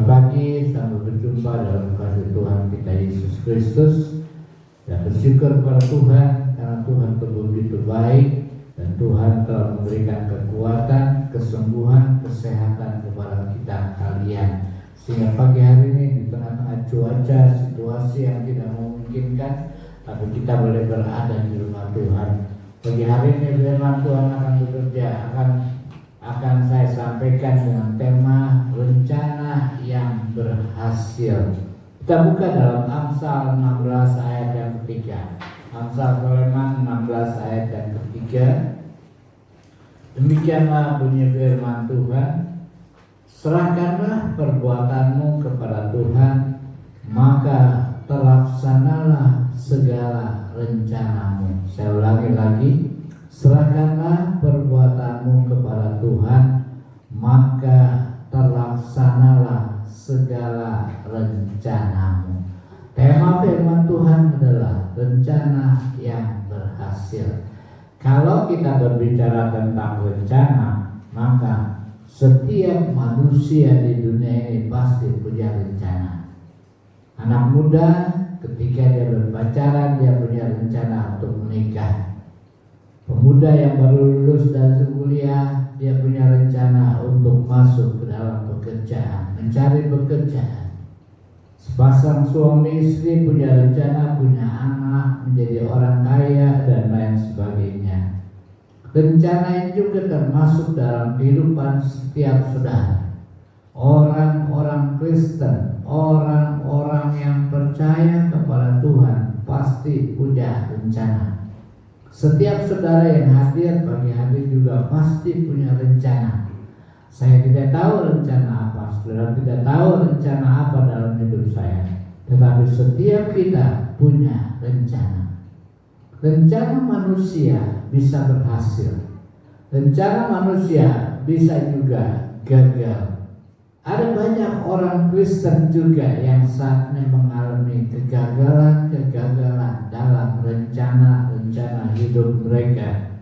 Selamat pagi, selamat berjumpa dalam kasih Tuhan kita Yesus Kristus. Dan bersyukur kepada Tuhan karena Tuhan begitu baik dan Tuhan telah memberikan kekuatan, kesembuhan, kesehatan kepada kita kalian. Sehingga pagi hari ini di tengah-tengah cuaca, situasi yang tidak memungkinkan, tapi kita boleh berada di rumah Tuhan. Pagi hari ini firman Tuhan akan bekerja, akan saya sampaikan dengan tema rencana yang berhasil. Kita buka dalam Amsal 16 ayat yang ketiga. Amsal Sulaiman 16 ayat yang ketiga. Demikianlah bunyi firman Tuhan. Serahkanlah perbuatanmu kepada Tuhan, maka terlaksanalah segala rencanamu. Saya ulangi lagi. Serahkanlah perbuatanmu kepada Tuhan, maka terlaksanalah segala rencanamu. Tema firman Tuhan adalah rencana yang berhasil. Kalau kita berbicara tentang rencana, maka setiap manusia di dunia ini pasti punya rencana. Anak muda ketika dia berpacaran, dia punya rencana untuk menikah. Pemuda yang baru lulus dari kuliah, dia punya rencana untuk masuk ke dalam pekerjaan, mencari pekerjaan. Sepasang suami istri punya rencana, punya anak, menjadi orang kaya dan lain sebagainya. Rencana ini juga termasuk dalam kehidupan setiap saudara. Orang-orang Kristen, orang-orang yang percaya kepada Tuhan pasti punya rencana. Setiap saudara yang hadir pagi hari juga pasti punya rencana. Saya tidak tahu rencana apa, saudara tidak tahu rencana apa dalam hidup saya. Tetapi setiap kita punya rencana. Rencana manusia bisa berhasil. Rencana manusia bisa juga gagal. Ada banyak orang Kristen juga yang saat ini mengalami kegagalan-kegagalan dalam rencana-rencana hidup mereka.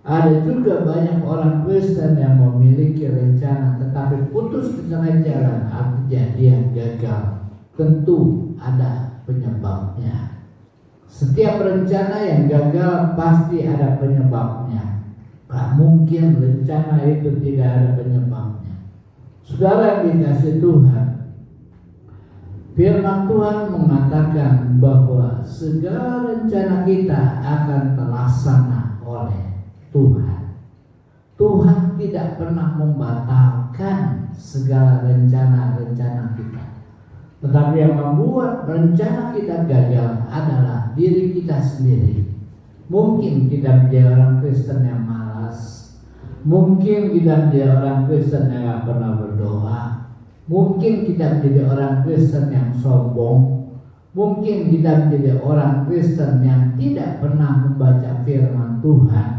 Ada juga banyak orang Kristen yang memiliki rencana tetapi putus di tengah jalan, artinya dia gagal. Tentu ada penyebabnya. Setiap rencana yang gagal pasti ada penyebabnya. Tak mungkin rencana itu tidak ada penyebabnya. Saudara yang dikasihi Tuhan, firman Tuhan mengatakan bahwa segala rencana kita akan terlaksana oleh Tuhan. Tuhan tidak pernah membatalkan segala rencana-rencana kita. Tetapi yang membuat rencana kita gagal adalah diri kita sendiri. Mungkin kita menjadi orang Kristen yang malas. Mungkin kita menjadi orang Kristen yang tidak pernah berdoa. Mungkin kita menjadi orang Kristen yang sombong. Mungkin kita menjadi orang Kristen yang tidak pernah membaca firman Tuhan.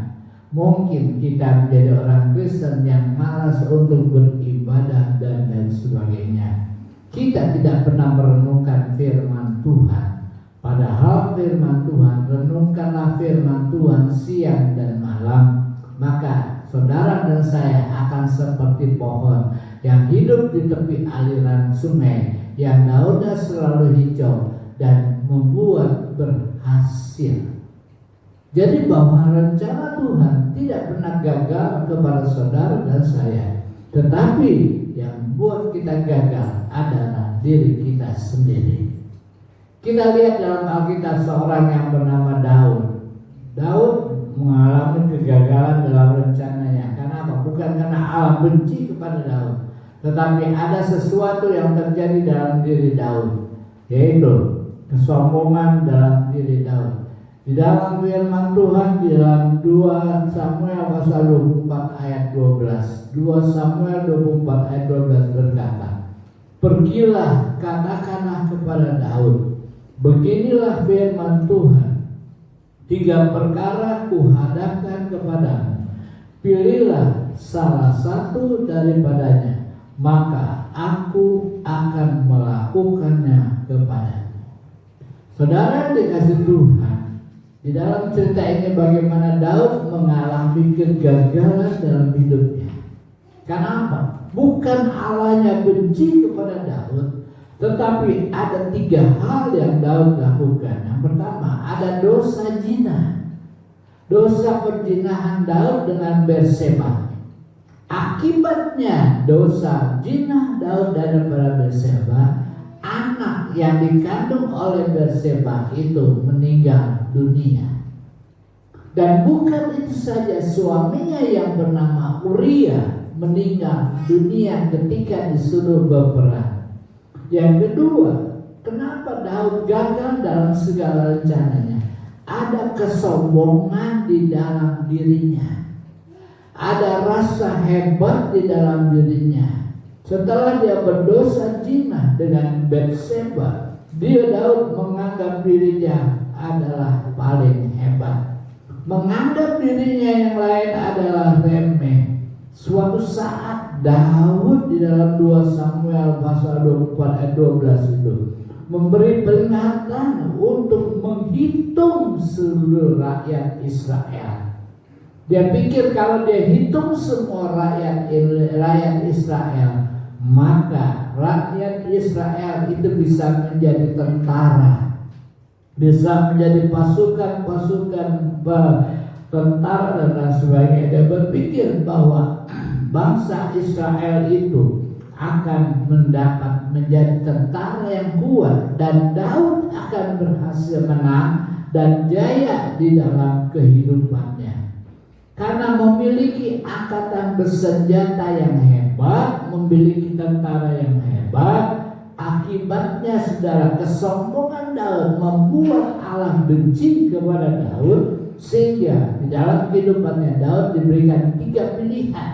Mungkin kita menjadi orang Kristen yang malas untuk beribadah dan lain sebagainya. Kita tidak pernah merenungkan firman Tuhan. Padahal firman Tuhan, renungkanlah firman Tuhan siang dan malam. Maka saudara dan saya akan seperti pohon yang hidup di tepi aliran sungai, yang daunnya selalu hijau dan membuat berhasil. Jadi bahwa rencana Tuhan tidak pernah gagal kepada saudara dan saya. Tetapi yang membuat kita gagal adalah diri kita sendiri. Kita lihat dalam Alkitab seorang yang bernama Daud. Daud mengalami kegagalan dalam rencananya. Karena apa? Bukan karena Allah benci kepada Daud, tetapi ada sesuatu yang terjadi dalam diri Daud, yaitu kesombongan dalam diri Daud. Di dalam firman Tuhan di dalam 2 Samuel pasal 24 ayat 12. 2 Samuel 24 ayat 12 berkata, "Pergilah, katakanlah kepada Daud, beginilah firman Tuhan. 3 perkara kuhadapkan kepadamu. Pilihlah salah satu daripadanya, maka aku akan melakukannya kepadamu." Saudara yang dikasihi Tuhan, di dalam cerita ini bagaimana Daud mengalami kegagalan dalam hidupnya. Kenapa? Bukan Allahnya benci kepada Daud, tetapi ada 3 hal yang Daud lakukan. Yang pertama, ada dosa zina, dosa perzinahan Daud dengan Batseba. Akibatnya dosa zina Daud dan Batseba, anak yang dikandung oleh Batseba itu meninggal dunia. Dan bukan itu saja, suaminya yang bernama Uria meninggal dunia ketika disuruh berperang. Yang kedua, kenapa Daud gagal dalam segala rencananya? Ada kesombongan di dalam dirinya. Ada rasa hebat di dalam dirinya. Setelah dia berdosa zina dengan Batseba, Daud menganggap dirinya adalah paling hebat, menganggap dirinya yang lain adalah remeh. Suatu saat Daud di dalam 2 Samuel pasal 24 ayat 12 itu memberi peringatan untuk menghitung seluruh rakyat Israel. Dia pikir kalau dia hitung semua rakyat Israel, maka rakyat Israel itu bisa menjadi tentara, bisa menjadi pasukan-pasukan tentara dan lain sebagainya. Dia berpikir bahwa bangsa Israel itu akan mendapat menjadi tentara yang kuat, dan Daud akan berhasil menang dan jaya di dalam kehidupannya. Karena memiliki angkatan bersenjata yang hebat, memiliki tentara yang hebat, akibatnya saudara, kesombongan Daud membuat Allah benci kepada Daud, sehingga di dalam kehidupannya Daud diberikan 3 pilihan.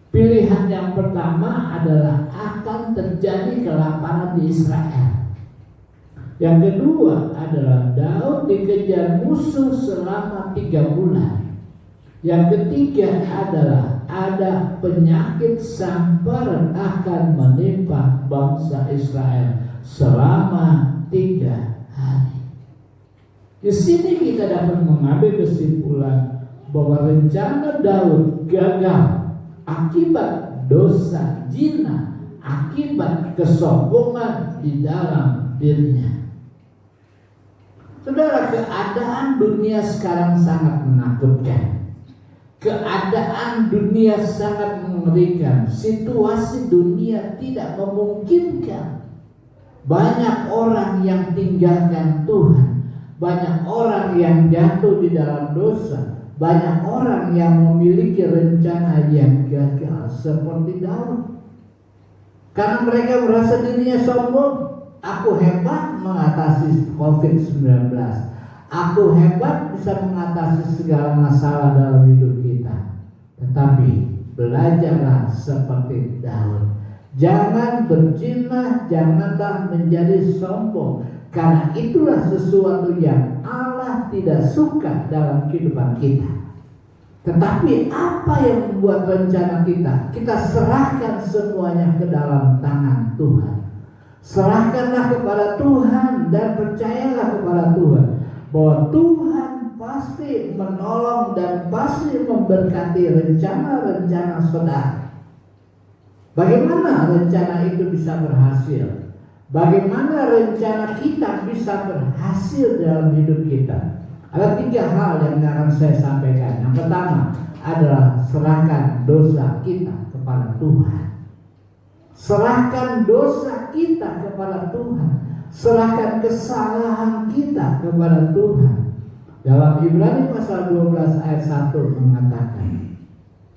Pilihan yang pertama adalah akan terjadi kelaparan di Israel. Yang kedua adalah Daud dikejar musuh selama 3 bulan. Yang ketiga adalah ada penyakit samparan akan menimpa bangsa Israel selama 3 hari. Di sini kita dapat mengambil kesimpulan bahwa rencana Daud gagal akibat dosa zina, akibat kesombongan di dalam dirinya. Saudara, keadaan dunia sekarang sangat menakutkan. Keadaan dunia sangat mengerikan. Situasi dunia tidak memungkinkan. Banyak orang yang tinggalkan Tuhan, banyak orang yang jatuh di dalam dosa, banyak orang yang memiliki rencana yang gagal seperti Daud. Karena mereka merasa dirinya sombong. Aku hebat mengatasi COVID-19. Aku hebat bisa mengatasi segala masalah dalam hidup kita. Tetapi belajarlah seperti Daud. Jangan berzina, janganlah menjadi sombong. Karena itulah sesuatu yang Allah tidak suka dalam kehidupan kita. Tetapi apa yang membuat rencana kita? Kita serahkan semuanya ke dalam tangan Tuhan. Serahkanlah kepada Tuhan dan percayalah kepada Tuhan bahwa Tuhan pasti menolong dan pasti memberkati rencana-rencana saudara. Bagaimana rencana itu bisa berhasil? Bagaimana rencana kita bisa berhasil dalam hidup kita? Ada 3 hal yang akan saya sampaikan. Yang pertama adalah serahkan dosa kita kepada Tuhan. Serahkan dosa kita kepada Tuhan. Serahkan kesalahan kita kepada Tuhan. Dalam Ibrani pasal 12 ayat 1 mengatakan,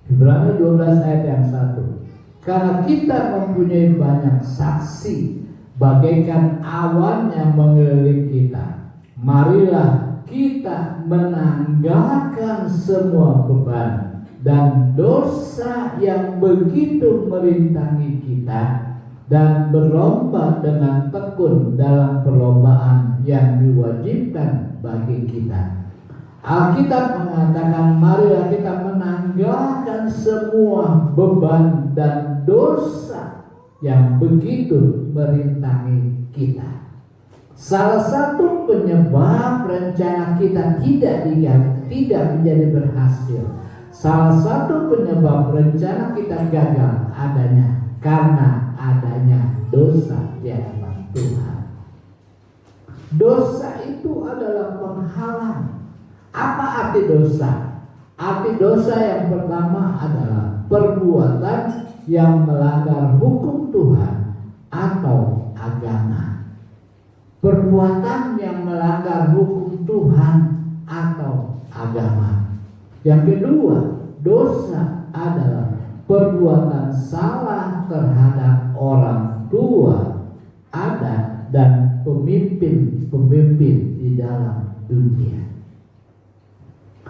Ibrani 12 ayat yang 1, karena kita mempunyai banyak saksi bagaikan awan yang mengelilingi kita, marilah kita menanggalkan semua beban dan dosa yang begitu merintangi kita, dan berlomba dengan tekun dalam perlombaan yang diwajibkan bagi kita. Alkitab mengatakan marilah kita menanggalkan semua beban dan dosa yang begitu merintangi kita. Salah satu penyebab rencana kita tidak menjadi berhasil, Salah satu penyebab rencana kita gagal karena adanya dosa di hadapan Tuhan. Dosa itu adalah penghalang. Apa arti dosa? Arti dosa yang pertama adalah perbuatan yang melanggar hukum Tuhan atau agama. Perbuatan yang melanggar hukum Tuhan atau agama. Yang kedua, dosa adalah perbuatan salah terhadap orang tua, adat, dan pemimpin di dalam dunia.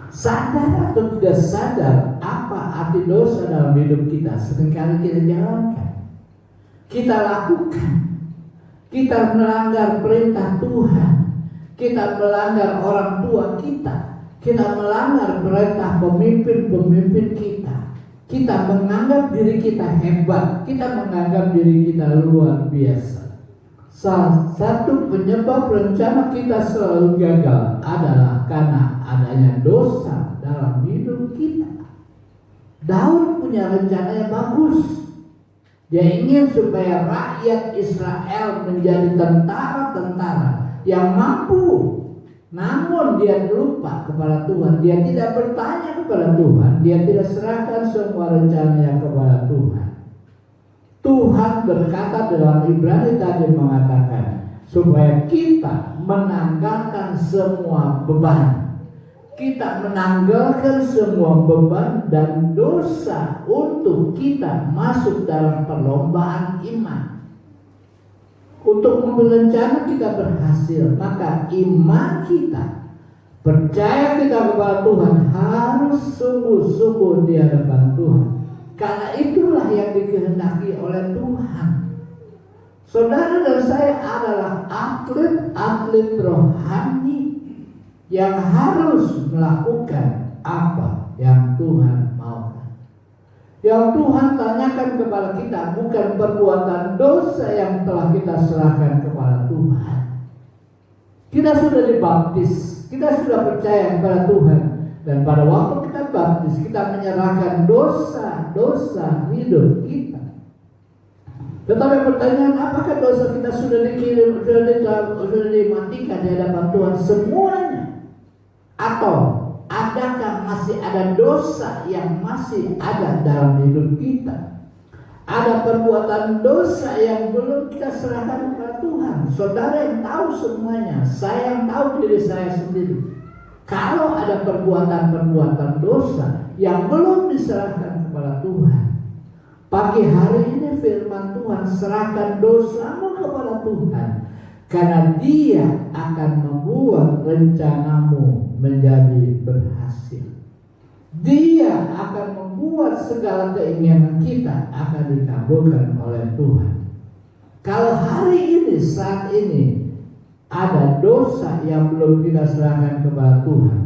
Sadar atau tidak sadar apa arti dosa dalam hidup kita, seringkali kita jalankan, kita lakukan. Kita melanggar perintah Tuhan, kita melanggar orang tua kita melanggar perintah pemimpin kita. Kita menganggap diri kita hebat, kita menganggap diri kita luar biasa. Salah satu penyebab rencana kita selalu gagal adalah karena adanya dosa dalam hidup kita. Daud punya rencana yang bagus. Dia ingin supaya rakyat Israel menjadi tentara-tentara yang mampu. Namun dia lupa kepada Tuhan. Dia tidak bertanya kepada Tuhan. Dia tidak serahkan semua rencananya kepada Tuhan. Tuhan berkata dalam Ibrani tadi mengatakan supaya kita menanggalkan semua beban. Kita menanggalkan semua beban dan dosa untuk kita masuk dalam perlombaan iman. Untuk merencana kita berhasil, maka iman kita, percaya kita kepada Tuhan harus sungguh-sungguh di hadapan Tuhan. Karena itulah yang dikehendaki oleh Tuhan. Saudara dan saya adalah atlet rohani yang harus melakukan apa yang Tuhan maukan. Yang Tuhan tanyakan kepada kita bukan perbuatan dosa yang telah kita serahkan kepada Tuhan. Kita sudah dibaptis, kita sudah percaya kepada Tuhan, dan pada waktu kita baptis kita menyerahkan dosa hidup kita. Tetapi pertanyaan, apakah dosa kita sudah dimatikan di hadapan Tuhan semuanya? Atau adakah masih ada dosa yang masih ada dalam hidup kita? Ada perbuatan dosa yang belum kita serahkan kepada Tuhan. Saudara yang tahu semuanya, saya yang tahu diri saya sendiri. Kalau ada perbuatan dosa yang belum diserahkan kepada Tuhan, pagi hari ini firman Tuhan, serahkan dosamu kepada Tuhan, karena Dia akan membuat rencanamu menjadi berhasil. Dia akan membuat segala keinginan kita akan dikabulkan oleh Tuhan. Kalau hari ini, saat ini ada dosa yang belum kita serahkan kepada Tuhan,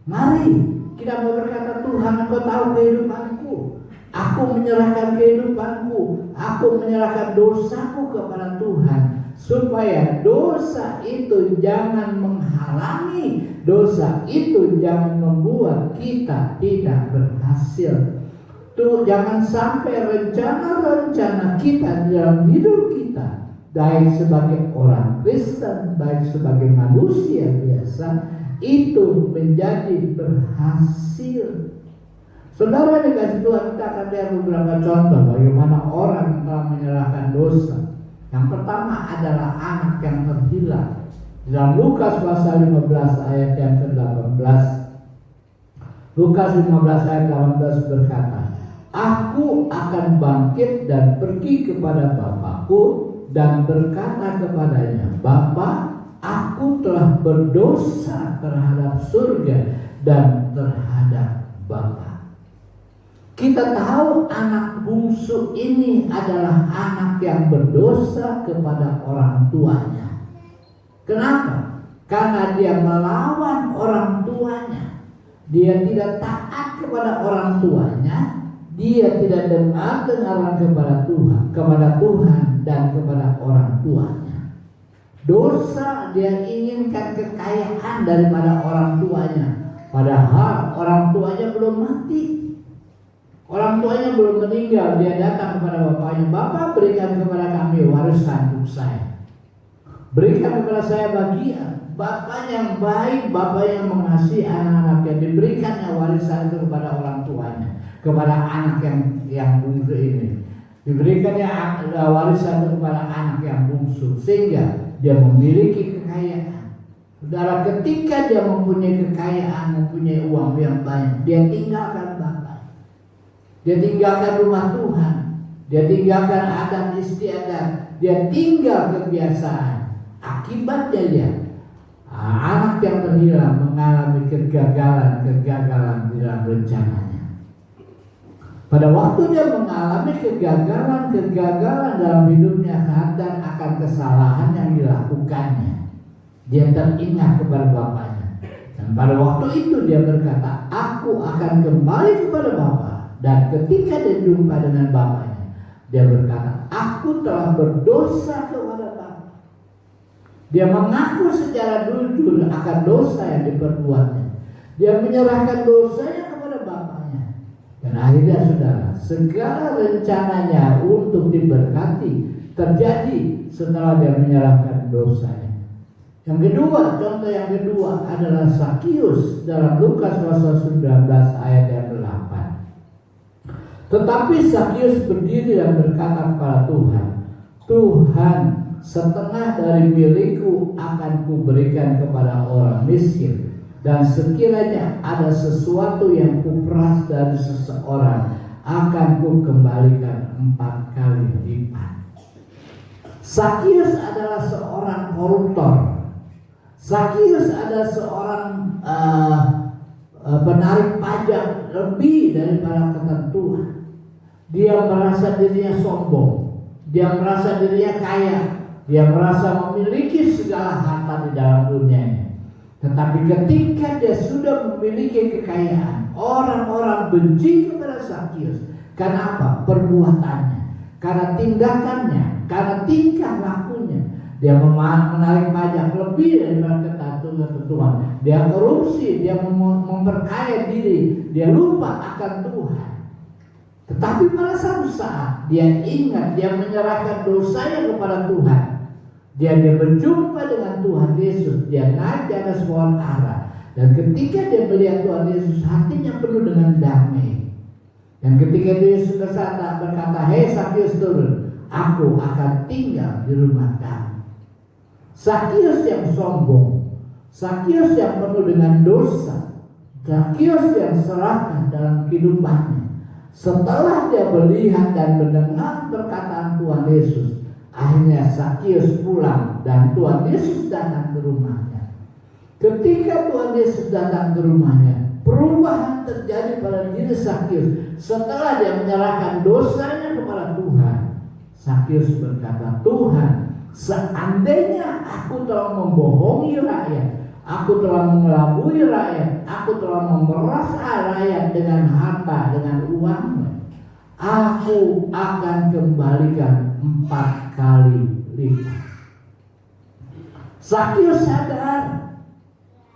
mari kita berkata, Tuhan, Engkau tahu kehidupanku. Aku menyerahkan kehidupanku, aku menyerahkan dosaku kepada Tuhan, supaya dosa itu jangan menghalangi, dosa itu jangan membuat kita tidak berhasil. Tuh, jangan sampai rencana-rencana kita dalam hidup kita, baik sebagai orang Kristen, baik sebagai manusia biasa, itu menjadi berhasil. Saudara dikasih Tuhan, kita akan lihat beberapa contoh bagaimana orang yang telah menyerahkan dosa. Yang pertama adalah anak yang terhilang. Dalam Lukas pasal 15 ayat yang ke-18. Lukas 15 ayat 18 berkata, Aku akan bangkit dan pergi kepada Bapakku dan berkata kepadanya, Bapa, aku telah berdosa terhadap surga dan terhadap Bapa. Kita tahu anak bungsu ini adalah anak yang berdosa kepada orang tuanya. Kenapa? Karena dia melawan orang tuanya. Dia tidak taat kepada orang tuanya. Dia tidak dengar-dengaran kepada Tuhan dan kepada orang tuanya. Dosa, dia inginkan kekayaan daripada orang tuanya. Padahal orang tuanya belum mati, orang tuanya belum meninggal. Dia datang kepada bapaknya, "Bapak, berikan kepada kami warisan untuk saya, berikan kepada saya bagian." Bapak yang baik, bapak yang mengasihi anak-anaknya, diberikannya warisan itu kepada orang tuanya, kepada anak yang bungsu ini. Diberikannya warisan itu kepada anak yang bungsu, sehingga dia memiliki kekayaan. Saudara, ketika dia mempunyai kekayaan, mempunyai uang yang banyak, dia tinggalkan bapak, dia tinggalkan rumah Tuhan, dia tinggalkan adat istiadat, dia tinggal kebiasaan. Akibatnya dia anak yang terhilang mengalami kegagalan di dalam rencananya. Pada waktu dia mengalami kegagalan dalam hidupnya dan akan kesalahan yang dilakukannya, dia teringat kepada bapaknya. Dan pada waktu itu dia berkata, "Aku akan kembali kepada Bapa." Dan ketika dia jumpa dengan bapaknya, dia berkata, "Aku telah berdosa kepada Bapa." Dia mengaku secara jujur akan dosa yang diperbuatnya. Dia menyerahkan dosanya kepada bapaknya. Dan akhirnya saudara, segala rencananya untuk diberkati terjadi setelah dia menyerahkan dosanya. Yang kedua, contoh yang kedua adalah Zakius dalam Lukas pasal 19 ayat yang 8. Tetapi Zakius berdiri dan berkata kepada Tuhan, "Tuhan, setengah dari milikku akan kuberikan kepada orang miskin, dan sekiranya ada sesuatu yang kuperas dari seseorang, akan kukembalikan 4 kali lipat." Zakius adalah seorang koruptor. Zakius adalah seorang penarik pajak lebih daripada ketentuan. Dia merasa dirinya sombong, dia merasa dirinya kaya, dia merasa memiliki segala harta di dalam dunia ini. Tetapi ketika dia sudah memiliki kekayaan, orang-orang benci kepada Zakius. Karena apa? Perbuatannya, karena tindakannya, karena tingkah lakunya. Dia menarik pajak lebih daripada ketentuan. Dia korupsi, dia memperkaya diri, dia lupa akan Tuhan. Tetapi pada satu saat dia ingat, dia menyerahkan dosanya kepada Tuhan. Dia berjumpa dengan Tuhan Yesus, dia naik di atas pohon ara. Dan ketika dia melihat Tuhan Yesus, hatinya penuh dengan damai. Dan ketika Yesus berkata, "Hei Zakius, turun, aku akan tinggal di rumah kamu." Zakius yang sombong, Zakius yang penuh dengan dosa, Zakius yang serakah dalam kehidupannya, setelah dia melihat dan mendengar perkataan Tuhan Yesus, akhirnya Zakius pulang dan Tuhan Yesus datang ke rumahnya. Ketika Tuhan Yesus datang ke rumahnya, perubahan terjadi pada diri Zakius. Setelah dia menyerahkan dosanya kepada Tuhan, Zakius berkata, "Tuhan, seandainya aku telah membohongi rakyat, aku telah mengelabui rakyat, aku telah memeras rakyat dengan harta, dengan uangnya, aku akan kembalikan 4 kali lipat." Zakius sadar.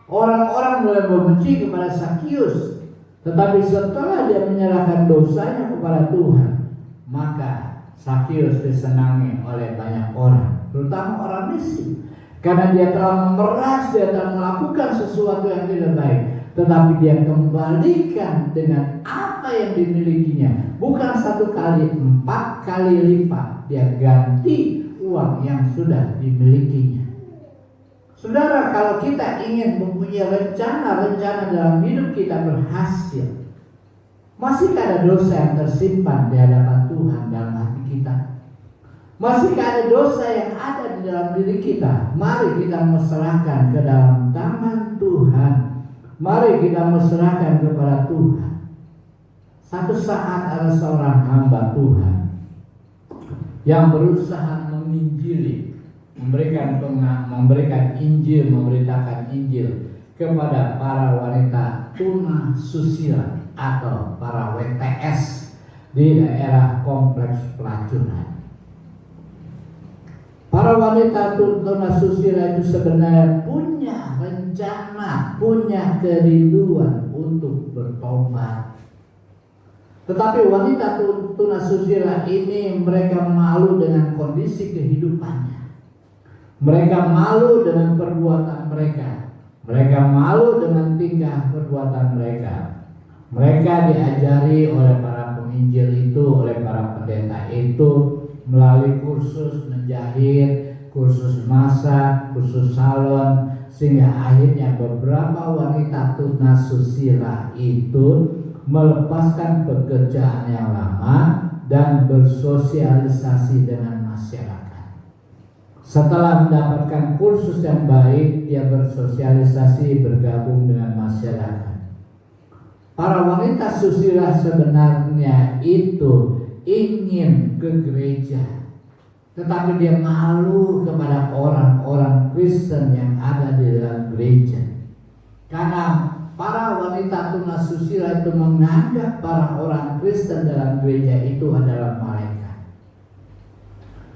Orang-orang mulai membenci kepada Zakius. Tetapi setelah dia menyerahkan dosanya kepada Tuhan, maka Zakius disenangi oleh banyak orang, terutama orang miskin. Karena dia telah memeras, dia telah melakukan sesuatu yang tidak baik, tetapi dia kembalikan dengan apa yang dimilikinya. Bukan 1 kali, 4 kali lipat. Dia ganti uang yang sudah dimilikinya. Saudara, kalau kita ingin mempunyai rencana dalam hidup kita berhasil, masihkah ada dosa yang tersimpan di hadapan Tuhan dalam hati kita? Masihkah ada dosa yang ada di dalam diri kita? Mari kita serahkan ke dalam tangan Tuhan. Mari kita serahkan kepada Tuhan. Satu saat ada seorang hamba Tuhan yang berusaha menginjili, memberikan Injil, memberitakan Injil kepada para wanita tuna susila atau para WTS di daerah kompleks pelacuran. Para Para wanita tunasusila itu sebenarnya punya rencana, punya kerinduan untuk bertobat. Tetapi wanita tunasusila ini mereka malu dengan kondisi kehidupannya. Mereka malu dengan perbuatan mereka. Mereka malu dengan tingkah perbuatan mereka. Mereka diajari oleh para penginjil itu, oleh para pendeta itu, melalui kursus menjahit, kursus masak, kursus salon, sehingga akhirnya beberapa wanita tunasusila itu melepaskan pekerjaan yang lama dan bersosialisasi dengan masyarakat. Setelah mendapatkan kursus yang baik, dia bersosialisasi, bergabung dengan masyarakat. Para wanita susila sebenarnya itu ingin ke gereja, tetapi dia malu kepada orang-orang Kristen yang ada di dalam gereja, karena para wanita tunasusila itu menganggap para orang Kristen dalam gereja itu adalah malaikat.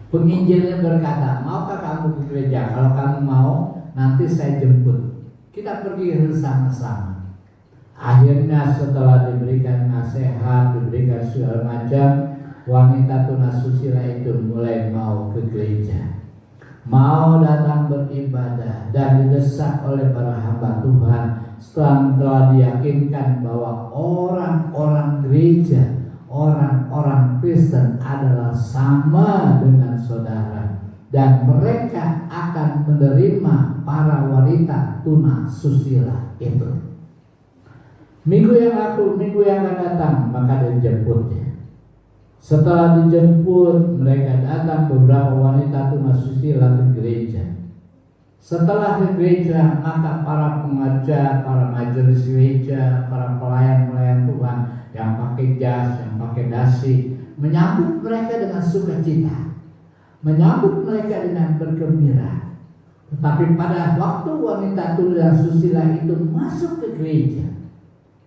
Penginjilnya berkata, maukah kamu ke gereja? Kalau kamu mau, nanti saya jemput, kita pergi bersama-sama. Akhirnya setelah diberikan nasihat, diberikan segala macam, wanita tunasusila itu mulai mau ke gereja, mau datang beribadah, dan didesak oleh para hamba Tuhan setelah diyakinkan bahwa orang-orang gereja, orang-orang Kristen adalah sama dengan saudara, dan mereka akan menerima para wanita tunasusila itu. Minggu yang akan datang, maka dijemputnya. Setelah dijemput, mereka datang beberapa wanita tunasusila ke gereja. Setelah ke gereja, maka para pengajar, para majelis gereja, para pelayan-pelayan Tuhan yang pakai jas, yang pakai dasi, menyambut mereka dengan sukacita, menyambut mereka dengan bergembira. Tetapi pada waktu wanita tunasusila itu masuk ke gereja,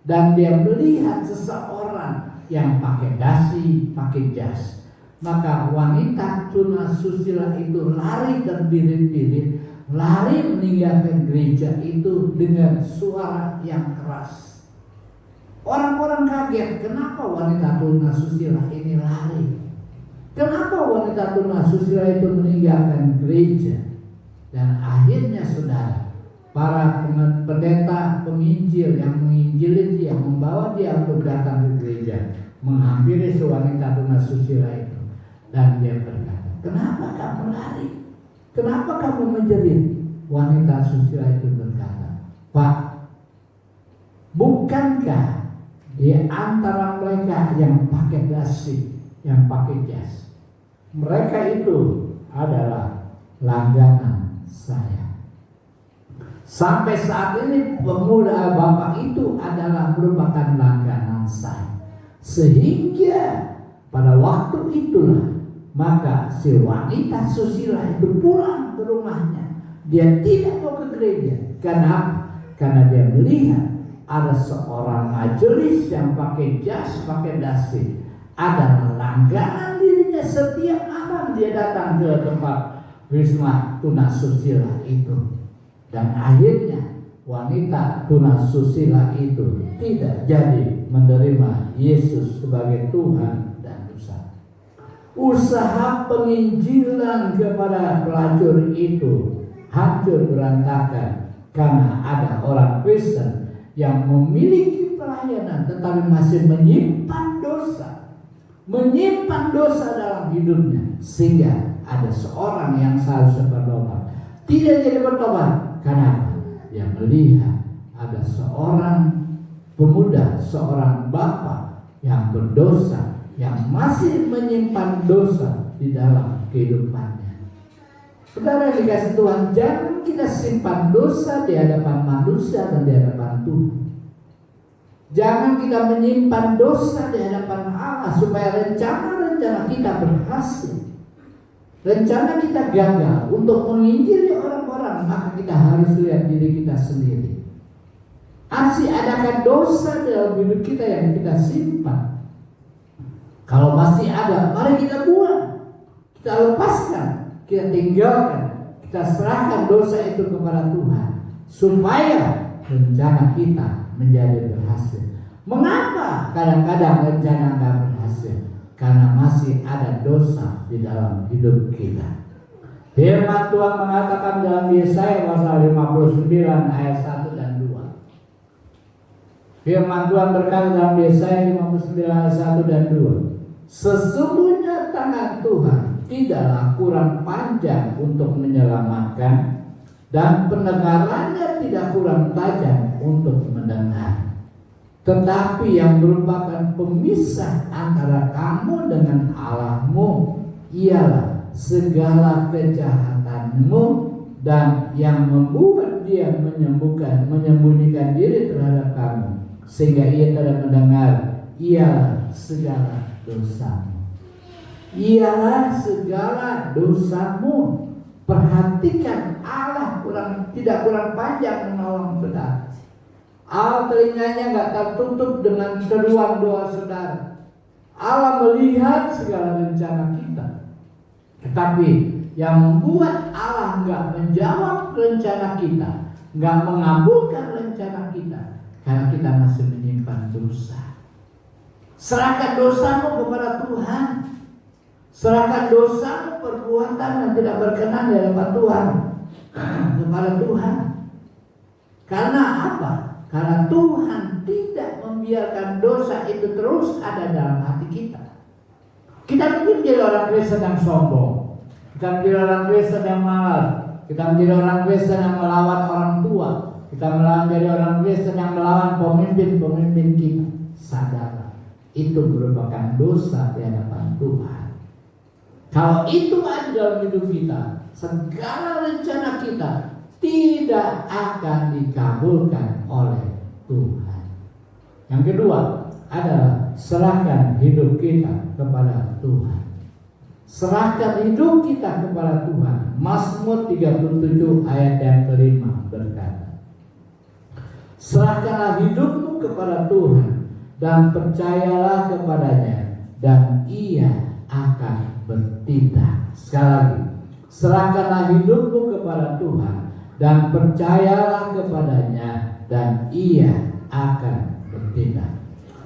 dan dia melihat seseorang yang pakai dasi, pakai jas, maka wanita tunasusila itu lari terbirit-birit, lari meninggalkan gereja itu dengan suara yang keras. Orang-orang kaget, kenapa wanita tunasusila ini lari? Kenapa wanita tunasusila itu meninggalkan gereja? Dan akhirnya saudara, para pendeta, penginjil yang menginjili dia, membawa dia untuk datang ke gereja, menghampiri si wanita tunasusila itu, dan dia berkata, kenapa kamu lari? Kenapa kamu menjerit? Wanita susila itu berkata, Pak, bukankah di antara mereka yang pakai dasi, yang pakai jas, mereka itu adalah langganan saya. Sampai saat ini pemuda bapak itu adalah merupakan langganan saya. Sehingga pada waktu itulah maka si wanita susila itu pulang ke rumahnya. Dia tidak mau ke gereja. Kenapa? Karena dia melihat ada seorang majelis yang pakai jas, pakai dasi, adalah langganan dirinya. Setiap malam dia datang ke tempat wisma tunasusila itu. Dan akhirnya wanita tunasusila itu tidak jadi menerima Yesus sebagai Tuhan dan Tuhan. Usaha penginjilan kepada pelacur itu hancur berantakan karena ada orang Kristen yang memiliki pelayanan tetapi masih menyimpan dosa dalam hidupnya, sehingga ada seorang yang seharusnya bertobat tidak jadi bertobat. Karena dia melihat ada seorang pemuda, seorang bapak yang berdosa, yang masih menyimpan dosa di dalam kehidupannya. Saudara yang dikasih Tuhan, jangan kita simpan dosa di hadapan manusia dan di hadapan Tuhan. Jangan kita menyimpan dosa di hadapan Allah supaya rencana-rencana kita berhasil. Rencana kita gagal untuk menginjili orang-orang, maka kita harus lihat diri kita sendiri. Masih adakah dosa dalam hidup kita yang kita simpan? Kalau masih ada, mari kita buang, kita lepaskan, kita tinggalkan, kita serahkan dosa itu kepada Tuhan supaya rencana kita menjadi berhasil. Mengapa kadang-kadang rencana nggak berhasil? Karena masih ada dosa di dalam hidup kita. Firman Tuhan mengatakan dalam Yesaya pasal 59 ayat 1 dan 2. Firman Tuhan berkata dalam Yesaya 59 ayat 1 dan 2. Sesungguhnya tangan Tuhan tidaklah kurang panjang untuk menyelamatkan, dan pendengarannya tidak kurang tajam untuk mendengar. Tetapi yang merupakan pemisah antara kamu dengan Allahmu ialah segala kejahatanmu, dan yang membuat dia menyembunyikan diri terhadap kamu sehingga ia tidak mendengar ialah segala dosamu. Ialah segala dosamu. Perhatikan, Allah tidak kurang panjang menolong saudara. Allah telinganya nggak tertutup dengan seruan doa saudara. Allah melihat segala rencana kita. Tetapi yang membuat Allah nggak menjawab rencana kita, nggak mengabulkan rencana kita, karena kita masih menyimpan dosa. Serahkan dosamu kepada Tuhan. Serahkan dosamu, perbuatan yang tidak berkenan di hadapan Tuhan kepada Tuhan. Karena apa? Karena Tuhan tidak membiarkan dosa itu terus ada dalam hati kita. Kita mungkin menjadi orang Kristen yang sombong, kita menjadi orang Kristen yang malas, kita menjadi orang Kristen yang melawan orang tua, kita menjadi orang Kristen yang melawan pemimpin-pemimpin kita. Sadarlah, itu merupakan dosa di hadapan Tuhan. Kalau itu ada dalam hidup kita, segala rencana kita tidak akan dikabulkan oleh Tuhan. Yang kedua adalah serahkan hidup kita kepada Tuhan. Serahkan hidup kita kepada Tuhan. Mazmur 37 ayat yang kelima berkata, serahkanlah hidupmu kepada Tuhan dan percayalah kepadanya, dan Ia akan bertindak. Sekali lagi, serahkanlah hidupmu kepada Tuhan dan percayalah kepadanya, dan Ia akan bertindak.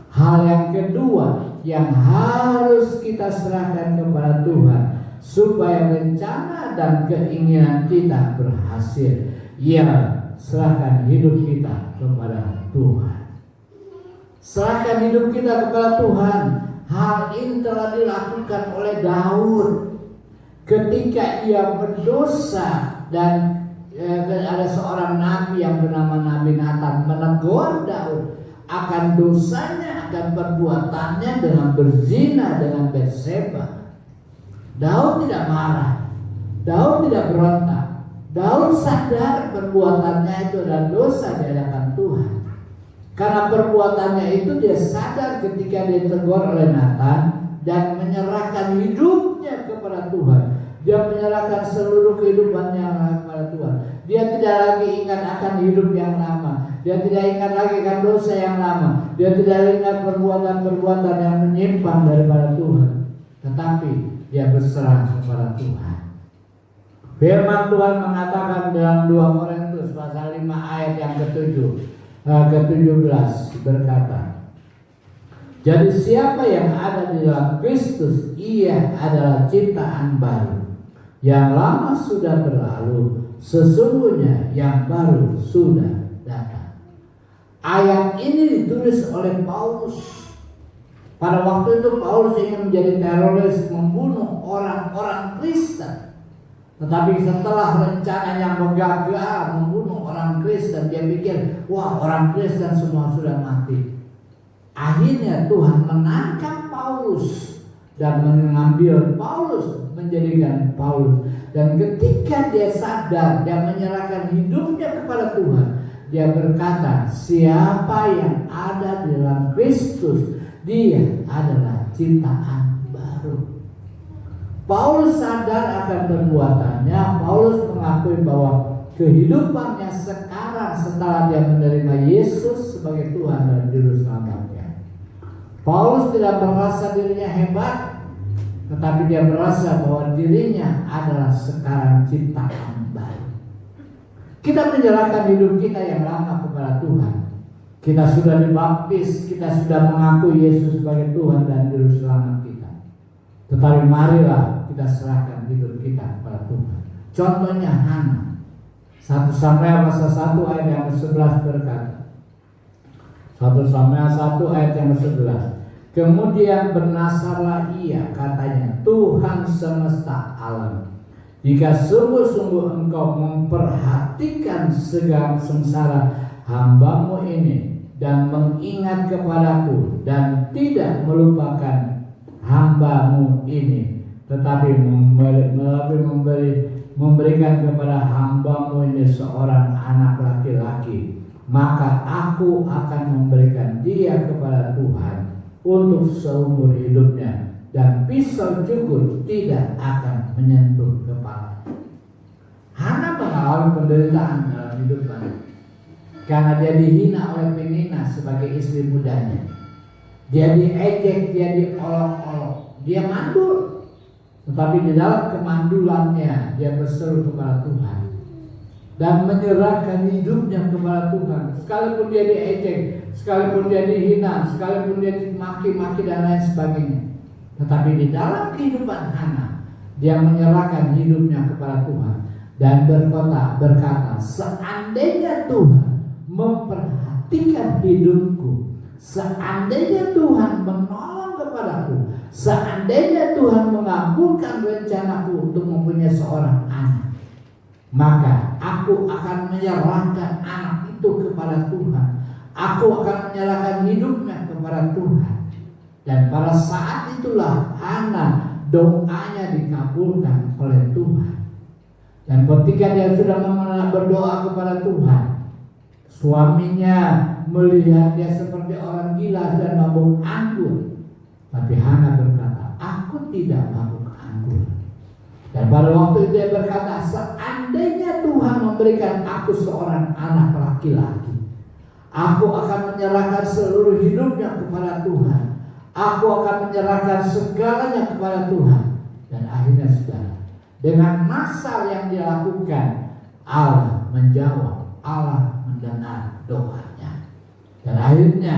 Hal yang kedua yang harus kita serahkan kepada Tuhan supaya rencana dan keinginan kita berhasil, ialah serahkan hidup kita kepada Tuhan. Serahkan hidup kita kepada Tuhan. Hal ini telah dilakukan oleh Daud ketika ia berdosa, dan ada seorang nabi yang bernama Nabi Nathan menegur Daud akan dosanya, akan perbuatannya dengan berzina dengan Batseba. Daud tidak marah, Daud tidak berontak. Daud sadar perbuatannya itu adalah dosa di hadapan Tuhan. Karena perbuatannya itu dia sadar ketika dia ditegur oleh Nathan dan menyerahkan hidupnya kepada Tuhan. Dia menyerahkan seluruh kehidupannya kepada Tuhan. Dia tidak lagi ingat akan hidup yang lama. Dia tidak ingat lagi akan dosa yang lama. Dia tidak ingat perbuatan-perbuatan yang menyimpang daripada Tuhan. Tetapi dia berserah kepada Tuhan. Firman Tuhan mengatakan dalam 2 Korintus pasal 5 ayat yang ke-17 berkata, jadi siapa yang ada di dalam Kristus, ia adalah ciptaan baru. Yang lama sudah berlalu, sesungguhnya yang baru sudah datang. Ayat ini ditulis oleh Paulus. Pada waktu itu Paulus ingin menjadi teroris, membunuh orang-orang Kristen. Tetapi setelah rencananya gagal membunuh orang Kristen, dia pikir, wah, orang Kristen semua sudah mati. Akhirnya Tuhan menangkap Paulus dan mengambil Paulus, menjadikan Paulus. Dan ketika dia sadar, dia menyerahkan hidupnya kepada Tuhan, dia berkata, siapa yang ada di dalam Kristus, dia adalah ciptaan baru. Paulus sadar akan perbuatannya. Paulus mengakui bahwa kehidupannya sekarang setelah dia menerima Yesus sebagai Tuhan dan Juru Selamatnya. Paulus tidak merasa dirinya hebat. tetapi dia merasa bahwa dirinya adalah sekarang ciptaan baru. Kita menyerahkan hidup kita yang lama kepada Tuhan. Kita sudah dibaptis, kita sudah mengaku Yesus sebagai Tuhan dan Juru Selamat kita. Tetapi marilah kita serahkan hidup kita kepada Tuhan. Contohnya Hana. 1 Samuel pasal 1 ayat yang ke-11 berkata, 1 Samuel 1 ayat yang ke-11, kemudian bernasarlah ia, katanya, Tuhan semesta alam, jika sungguh-sungguh engkau memperhatikan segala sengsara hambamu ini dan mengingat kepadaku dan tidak melupakan hambamu ini, tetapi memberikan kepada hambamu ini seorang anak laki-laki, maka aku akan memberikan dia kepada Tuhan untuk seumur hidupnya, dan pisau cukur tidak akan menyentuh kepala. Hana mengalami penderitaan dalam hidupnya karena dia dihina oleh Penina sebagai istri mudanya. Dia diejek, dia diolok-olok, dia mandul. Tetapi di dalam kemandulannya dia berseru kepada Tuhan dan menyerahkan hidupnya kepada Tuhan. Sekalipun dia diejek, sekalipun dia dihina, sekalipun dia dimaki-maki dan lain sebagainya. Tetapi di dalam kehidupan Hana, dia menyerahkan hidupnya kepada Tuhan dan berkata, seandainya Tuhan memperhatikan hidupku, seandainya Tuhan menolong kepadaku, seandainya Tuhan mengabulkan rencanaku untuk mempunyai seorang anak, maka aku akan menyerahkan anak itu kepada Tuhan. Aku akan menyerahkan hidupnya kepada Tuhan. Dan pada saat itulah Hana doanya dikabulkan oleh Tuhan. Dan ketika dia sudah berdoa kepada Tuhan, suaminya melihat dia seperti orang gila dan mabuk anggur. Tapi Hana berkata, aku tidak mabuk anggur. Dan pada waktu itu dia berkata, seandainya Tuhan memberikan aku seorang anak laki-laki, aku akan menyerahkan seluruh hidupnya kepada Tuhan. Aku akan menyerahkan segalanya kepada Tuhan. Dan akhirnya saudara, dengan nasar yang dilakukan, Allah menjawab, Allah mendengar doanya. Dan akhirnya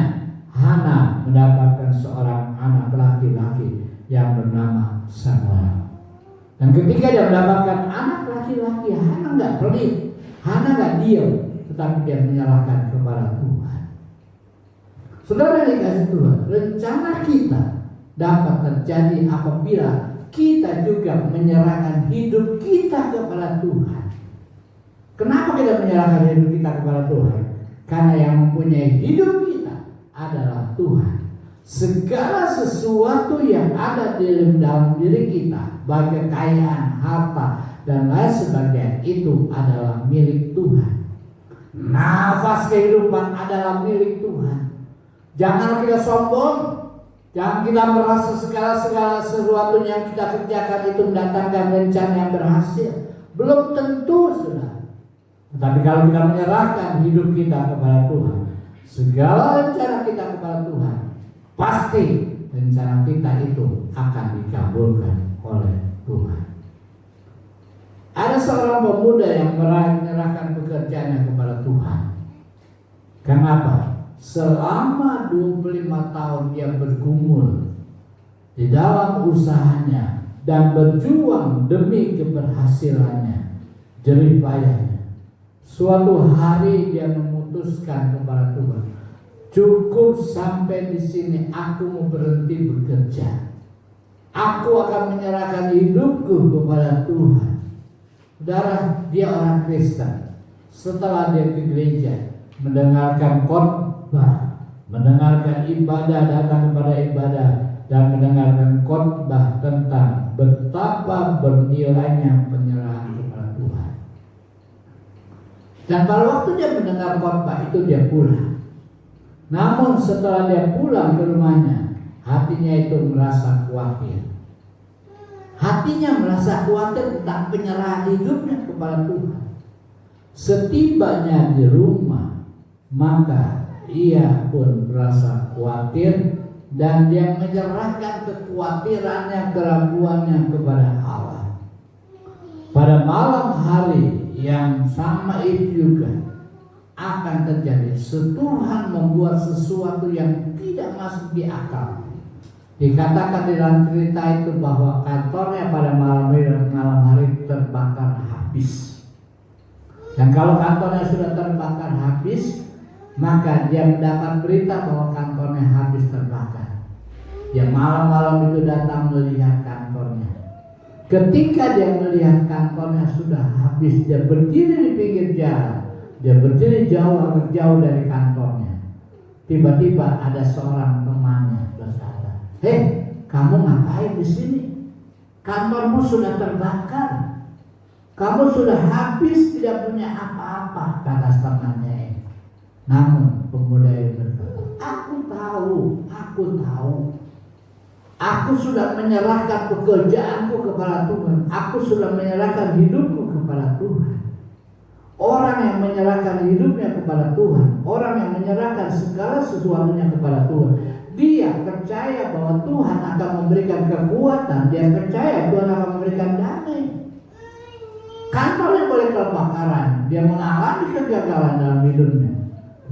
Hana mendapatkan seorang anak laki-laki yang bernama Samuel. Dan ketika dia mendapatkan anak laki-laki, Hana nggak pelit, Hana nggak diam, tetapi dia menyerahkan kepada Tuhan. Saudara dikasih Tuhan, rencana kita dapat terjadi apabila kita juga menyerahkan hidup kita kepada Tuhan. Kenapa kita menyerahkan hidup kita kepada Tuhan? Karena yang mempunyai hidup kita adalah Tuhan. Segala sesuatu yang ada di dalam diri kita, baik kekayaan, harta, dan lain sebagainya, itu adalah milik Tuhan. Nafas kehidupan adalah milik Tuhan. Jangan kita sombong, jangan kita merasa segala sesuatu yang kita kerjakan itu mendatangkan rencana yang berhasil. Belum tentu, saudara. Tetapi kalau kita menyerahkan hidup kita kepada Tuhan, segala rencana kita kepada Tuhan, pasti rencana kita itu akan dikabulkan oleh Tuhan. Ada seorang pemuda yang menyerahkan pekerjaannya kepada Tuhan. Kenapa? Selama 25 tahun dia bergumul di dalam usahanya dan berjuang demi keberhasilannya, jerih payahnya. Suatu hari dia memutuskan kepada Tuhan, cukup sampai di sini, aku mau berhenti bekerja. Aku akan menyerahkan hidupku kepada Tuhan. Saudara, dia orang Kristen. Setelah dia ke gereja, mendengarkan khotbah, mendengarkan ibadah, datang kepada ibadah, dan mendengarkan khotbah tentang betapa bernilainya penyerahan kepada Tuhan. Dan pada waktu dia mendengar khotbah itu, dia pulang. Namun setelah dia pulang ke rumahnya, hatinya itu merasa khawatir. Hatinya merasa khawatir tentang penyerahan hidupnya kepada Tuhan. Setibanya di rumah, maka ia pun merasa khawatir dan dia menyerahkan kekhawatirannya, keraguannya kepada Allah. Pada malam hari yang sama itu juga akan terjadi. Tuhan membuat sesuatu yang tidak masuk di akal. Dikatakan di dalam cerita itu bahwa kantornya pada malam hari terbakar habis. Dan kalau kantornya sudah terbakar habis, maka dia mendapat berita bahwa kantornya habis terbakar. Dia malam-malam itu datang melihat kantornya. Ketika dia melihat kantornya sudah habis, dia berdiri di pinggir jalan. Dia berdiri jauh dari kantornya. Tiba-tiba ada seorang temannya berkata, "Hei, kamu ngapain di sini? Kantormu sudah terbakar. Kamu sudah habis, tidak punya apa-apa," kata temannya. Namun pemuda itu berkata, aku tahu. Aku sudah menyerahkan pekerjaanku kepada Tuhan. Aku sudah menyerahkan hidupku kepada Tuhan. Orang yang menyerahkan hidupnya kepada Tuhan, orang yang menyerahkan segala sesuatunya kepada Tuhan, dia percaya bahwa Tuhan akan memberikan kekuatan. Dia percaya Tuhan akan memberikan damai. Kantornya boleh kebakaran, dia mengalami kegagalan dalam hidupnya.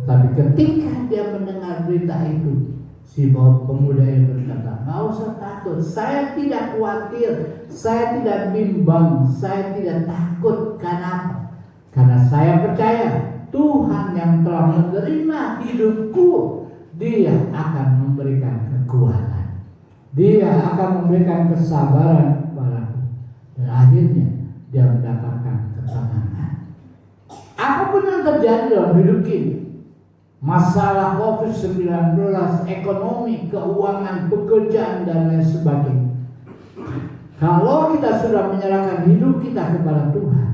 Tapi ketika dia mendengar berita itu, si pemuda itu berkata, "Nggak usah takut, saya tidak khawatir, saya tidak bimbang, saya tidak takut. Kenapa? Karena saya percaya Tuhan yang telah menerima hidupku, Dia akan memberikan kekuatan. Dia akan memberikan kesabaran kepadaku." Dan akhirnya dia mendapatkan ketenangan. Apapun yang terjadi dalam hidup kita, masalah COVID-19, ekonomi, keuangan, pekerjaan, dan lain sebagainya, kalau kita sudah menyerahkan hidup kita kepada Tuhan,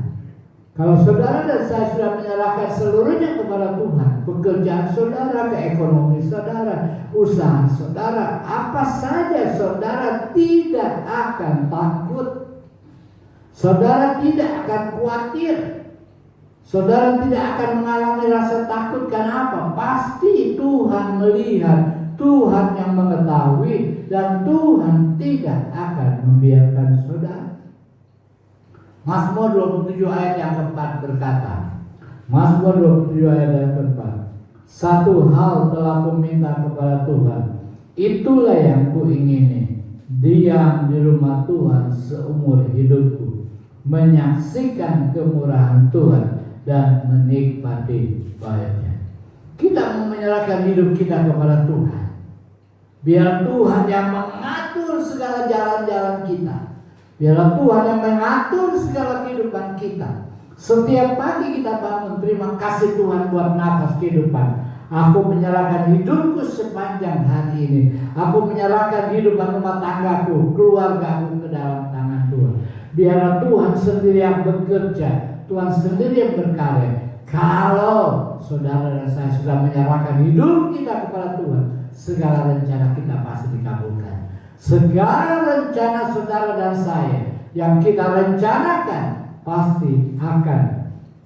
kalau saudara dan saya sudah menyerahkan seluruhnya kepada Tuhan, pekerjaan saudara, ke ekonomi saudara, usaha saudara, apa saja, saudara tidak akan takut. Saudara tidak akan khawatir. Saudara tidak akan mengalami rasa takut. Kenapa? Pasti Tuhan melihat, Tuhan yang mengetahui, dan Tuhan tidak akan membiarkan saudara. Mazmur 27 ayat yang keempat berkata, Mazmur 27 ayat yang keempat, "Satu hal telah kuminta kepada Tuhan, itulah yang kuingini, diam di rumah Tuhan seumur hidupku, menyaksikan kemurahan Tuhan dan menikmati baiknya." Kita mau menyerahkan hidup kita kepada Tuhan. Biar Tuhan yang mengatur segala jalan-jalan kita. Biarlah Tuhan yang mengatur segala kehidupan kita. Setiap pagi kita bangun, terima kasih Tuhan buat nafas kehidupan. Aku menyerahkan hidupku sepanjang hari ini. Aku menyerahkan kehidupan rumah tanggaku, keluargaku ke dalam tangan Tuhan. Biarlah Tuhan sendiri yang bekerja, Tuhan sendiri yang berkarya. Kalau saudara dan saya sudah menyerahkan hidup kita kepada Tuhan, segala rencana kita pasti dikabulkan. Segala rencana saudara dan saya yang kita rencanakan pasti akan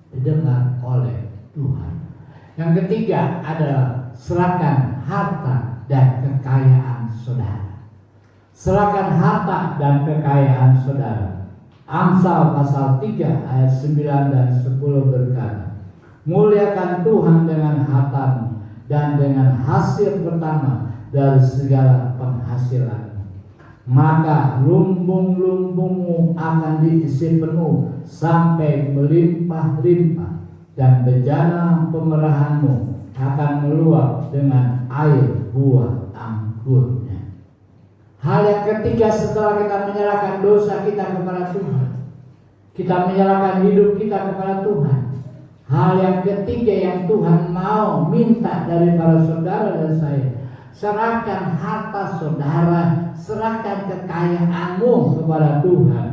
didengar oleh Tuhan. Yang ketiga adalah serahkan harta dan kekayaan saudara. Serahkan harta dan kekayaan saudara. Amsal pasal 3 ayat 9 dan 10 berkata, "Muliakan Tuhan dengan hartamu dan dengan hasil pertama dari segala penghasilan. Maka lumbung-lumbungmu akan diisi penuh sampai melimpah-limpah, dan bejana pemerahanmu akan meluap dengan air buah anggurnya." Hal yang ketiga setelah kita menyerahkan dosa kita kepada Tuhan, kita menyerahkan hidup kita kepada Tuhan, hal yang ketiga yang Tuhan mau minta dari para saudara dan saya, serahkan harta saudara, serahkan kekayaanmu kepada Tuhan.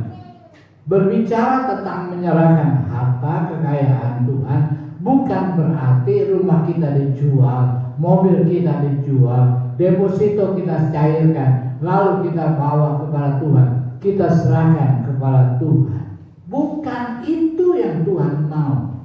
Berbicara tentang menyerahkan harta, kekayaan Tuhan, bukan berarti rumah kita dijual, mobil kita dijual, deposito kita cairkan, lalu kita bawa kepada Tuhan, kita serahkan kepada Tuhan. Bukan itu yang Tuhan mau.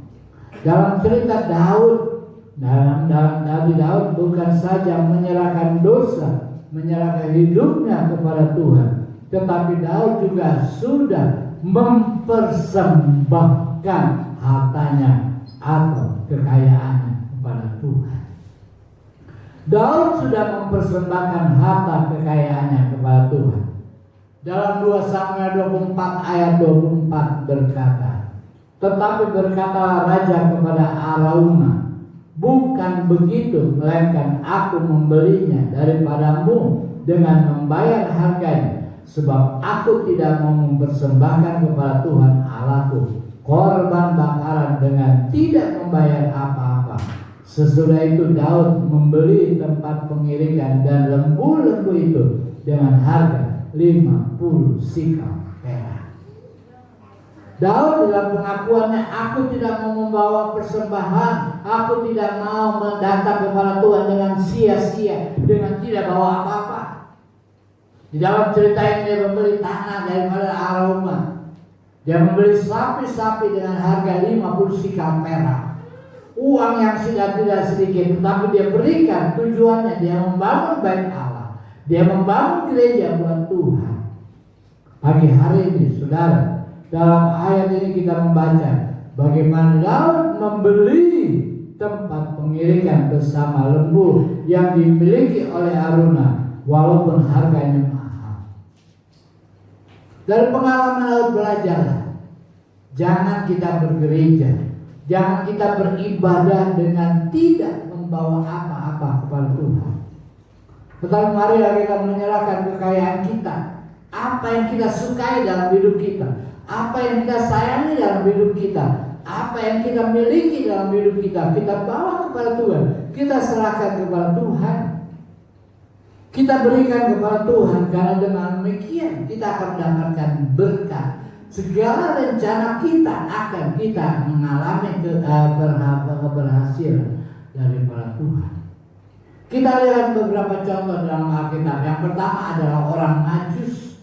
Dalam cerita Daud, Nabi Daud bukan saja menyerahkan dosa menyerahkan hidupnya kepada Tuhan, tetapi Daud juga sudah mempersembahkan hartanya atau kekayaannya kepada Tuhan. Daud sudah mempersembahkan harta kekayaannya kepada Tuhan. Dalam 2 Samuel 24 ayat 24 berkata, tetapi berkatalah raja kepada Arauna, bukan begitu, melainkan aku membelinya daripadamu dengan membayar harganya, sebab aku tidak mau mempersembahkan kepada Tuhan Allahku korban bakaran dengan tidak membayar apa-apa. Sesudah itu Daud membeli tempat pengirikan dan lembu-lembu itu dengan harga 50 sikal perak. Daud dalam pengakuannya, aku tidak mau membawa persembahan, aku tidak mau mendatang kepada Tuhan dengan sia-sia, dengan tidak bawa apa-apa. Di dalam cerita ini dia membeli tanah daripada Arauna. Dia membeli sapi-sapi dengan harga 50 sikal perak. Uang yang sudah tidak sedikit, tetapi dia berikan, tujuannya dia membangun bait Allah, dia membangun gereja buat Tuhan. Pagi hari ini, saudara, dalam ayat ini kita membaca bagaimana Daud membeli tempat pengirikan bersama lembu yang dimiliki oleh Arauna, walaupun harganya mahal. Dari pengalaman Daud belajarlah, jangan kita bergereja, jangan kita beribadah dengan tidak membawa apa-apa kepada Tuhan. Tetapi marilah kita menyerahkan kekayaan kita, apa yang kita sukai dalam hidup kita, apa yang kita sayangi dalam hidup kita, apa yang kita miliki dalam hidup kita, kita bawa kepada Tuhan, kita serahkan kepada Tuhan, kita berikan kepada Tuhan. Karena dengan demikian kita akan mendapatkan berkat. Segala rencana kita akan kita mengalami keberhasilan daripada Tuhan. Kita lihat beberapa contoh dalam Alkitab. Yang pertama adalah orang Majus.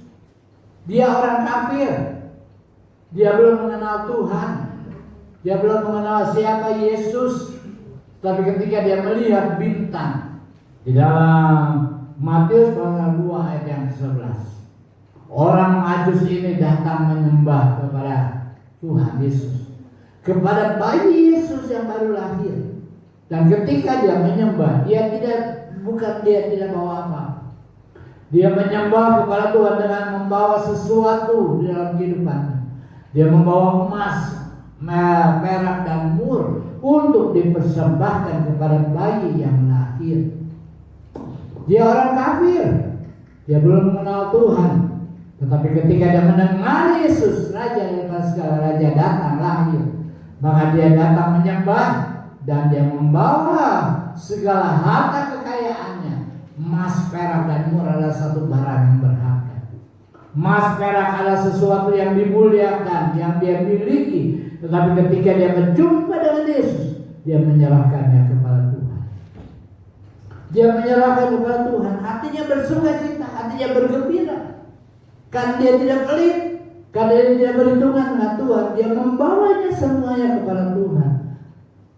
Dia orang kafir. Dia belum mengenal Tuhan. Dia belum mengenal siapa Yesus. Tapi ketika dia melihat bintang di dalam Matius pasal 2 ayat yang 11, orang Majus ini datang menyembah kepada Tuhan Yesus, kepada bayi Yesus yang baru lahir. Dan ketika dia menyembah, dia tidak bawa apa. Dia menyembah kepada Tuhan dengan membawa sesuatu di dalam kehidupannya. Dia membawa emas, perak dan mur untuk dipersembahkan kepada bayi yang lahir. Dia orang kafir, dia belum mengenal Tuhan. Tetapi ketika dia mendengar Yesus, Raja daripada segala raja datang lahir, maka dia datang menyembah dan dia membawa segala harta kekayaannya. Emas, perak dan mur adalah satu barang yang berharga. Emas, perak adalah sesuatu yang dimuliakan, yang dia miliki. Tetapi ketika dia berjumpa dengan Yesus, dia menyerahkannya kepada Tuhan. Dia menyerahkan kepada Tuhan, hatinya bersukacita, hatinya bergembira. Kan dia tidak pelit, karena dia tidak berhitungan dengan Tuhan. Dia membawanya semuanya kepada Tuhan.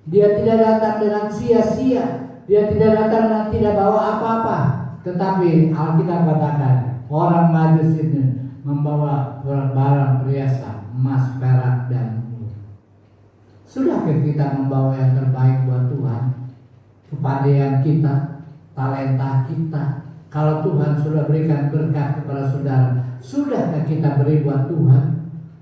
Dia tidak datang dengan sia-sia, dia tidak datang dengan tidak bawa apa-apa. Tetapi Alkitab katakan orang Majus ini membawa barang perhiasan, emas, perak dan mur. Sudahkah kita membawa yang terbaik buat Tuhan? Kepandaian kita, talenta kita. Kalau Tuhan sudah berikan berkat kepada saudara, sudahkah kita beri buat Tuhan?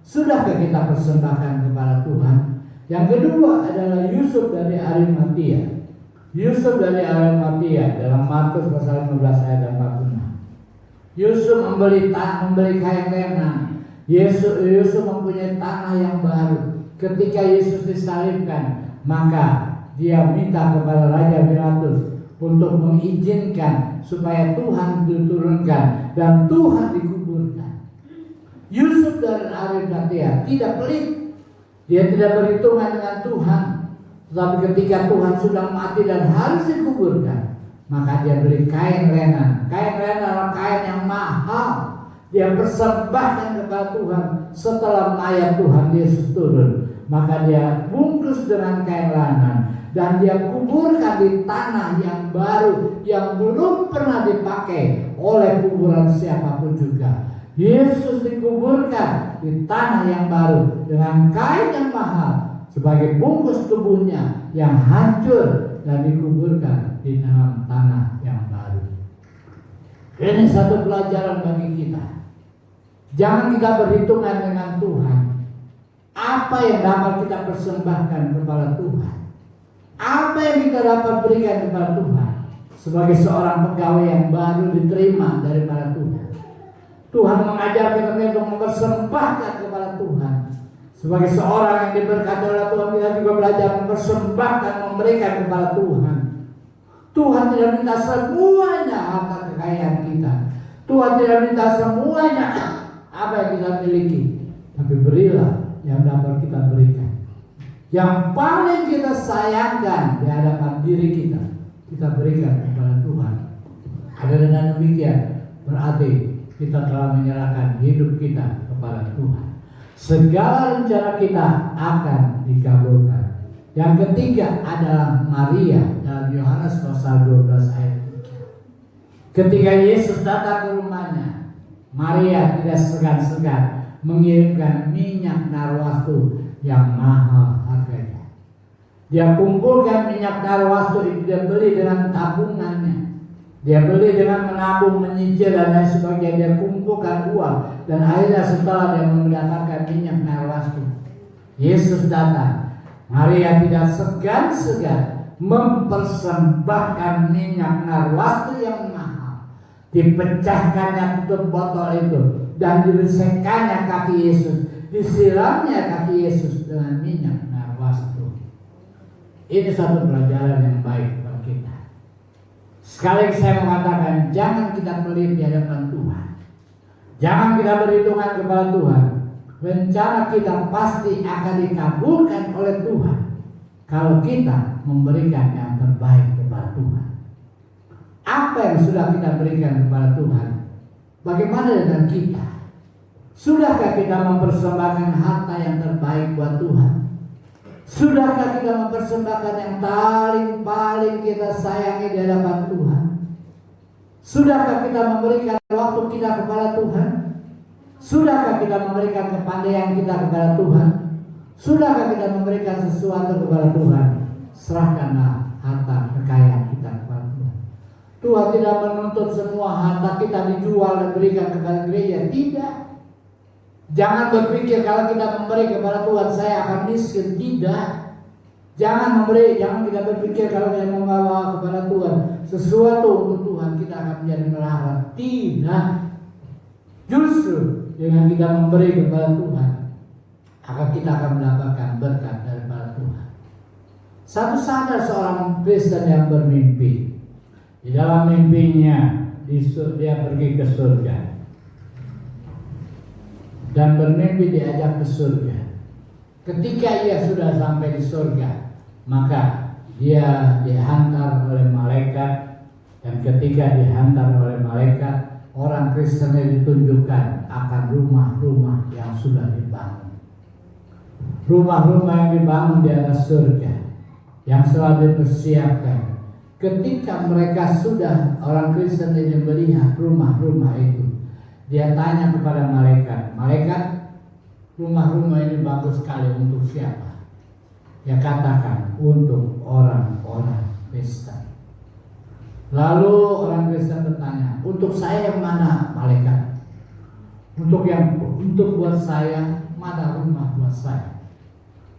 Sudahkah kita persembahkan kepada Tuhan? Yang kedua adalah Yusuf dari Arimatia. Yusuf dari Arimatia dalam Markus pasal 15 ayat 46. Yusuf membeli kain lenan. Yusuf mempunyai tanah yang baru. Ketika Yesus disalibkan, maka dia minta kepada Raja Pilatus untuk mengizinkan supaya Tuhan diturunkan dan Tuhan dikuburkan. Yusuf dari Arimatia tidak pelit, dia tidak berhitungan dengan Tuhan. Tetapi ketika Tuhan sudah mati dan harus dikuburkan, maka dia beli kain lenan. Kain lenan adalah kain yang mahal. Dia persembahkan kepada Tuhan setelah mayat Tuhan Yesus turun. Maka dia bungkus dibungkus dengan kain lanan, dan dia kuburkan di tanah yang baru yang belum pernah dipakai oleh kuburan siapapun juga. Yesus dikuburkan di tanah yang baru dengan kain yang mahal sebagai bungkus tubuhnya yang hancur, dan dikuburkan di dalam tanah yang baru. Ini satu pelajaran bagi kita. Jangan kita berhitungan dengan Tuhan. Apa yang dapat kita persembahkan kepada Tuhan? Apa yang kita dapat berikan kepada Tuhan sebagai seorang pegawai yang baru diterima daripada Tuhan? Tuhan mengajar kita untuk mempersembahkan kepada Tuhan. Sebagai seorang yang diberkati oleh Tuhan, kita juga belajar mempersembahkan, memberikan kepada Tuhan. Tuhan tidak minta semuanya harta kekayaan kita. Tuhan tidak minta semuanya apa yang kita miliki, tapi berilah yang dapat kita berikan. Yang paling kita sayangkan di hadapan diri kita, kita berikan kepada Tuhan. Ada dengan demikian berarti kita telah menyerahkan hidup kita kepada Tuhan. Segala rencana kita akan dikabulkan. Yang ketiga adalah Maria dalam Yohanes pasal 12 ayat 3. Ketika Yesus datang ke rumahnya, Maria tidak segan-segan mengirimkan minyak narwastu yang mahal harganya. Dia kumpulkan minyak narwastu itu, dia beli dengan tabungannya. Dia beli dengan menabung, menyicil dan lain sebagainya. Dia kumpulkan uang, dan akhirnya setelah dia mendatangkan minyak narwastu, Yesus datang. Maria tidak segan-segan mempersembahkan minyak narwastu yang mahal. Dipecahkannya tutup botol itu dan dibersihkannya kaki Yesus, disiramnya kaki Yesus dengan minyak narwastu. Ini satu pelajaran yang baik bagi kita. Sekali lagi saya mengatakan, jangan kita pelit di hadapan Tuhan. Jangan kita berhitungan kepada Tuhan. Rencana kita pasti akan dikabulkan oleh Tuhan kalau kita memberikan yang terbaik kepada Tuhan. Apa yang sudah kita berikan kepada Tuhan? Bagaimana dengan kita? Sudahkah kita mempersembahkan harta yang terbaik buat Tuhan? Sudahkah kita mempersembahkan yang paling kita sayangi di hadapan Tuhan? Sudahkah kita memberikan waktu kita kepada Tuhan? Sudahkah kita memberikan kepandaian kita kepada Tuhan? Sudahkah kita memberikan sesuatu kepada Tuhan? Serahkanlah harta kekayaan kita kepada Tuhan. Tuhan tidak menuntut semua harta kita dijual dan berikan kepada gereja. Tidak. Jangan berpikir kalau kita memberi kepada Tuhan saya akan miskin. Tidak. Jangan kita berpikir kalau kita membawa kepada Tuhan sesuatu untuk Tuhan kita akan menjadi melarat. Tidak. Justru dengan kita memberi kepada Tuhan, kita akan mendapatkan berkat daripada Tuhan. Satu saat ada seorang Kristen yang bermimpi. Di dalam mimpinya dia pergi ke surga dan bermimpi diajak ke surga. Ketika ia sudah sampai di surga, maka dia dihantar oleh malaikat, dan ketika dihantar oleh malaikat, orang Kristen ditunjukkan akan rumah-rumah yang sudah dibangun. Rumah-rumah yang dibangun di atas surga, yang selalu dipersiapkan. Ketika mereka sudah, orang Kristen ini melihat rumah-rumah itu, dia tanya kepada malaikat, "Malaikat, rumah-rumah ini bagus sekali, untuk siapa?" Dia katakan, "Untuk orang-orang Kristen." Lalu orang Kristen bertanya, "Untuk saya yang mana, malaikat? Untuk buat saya, mana rumah buat saya?"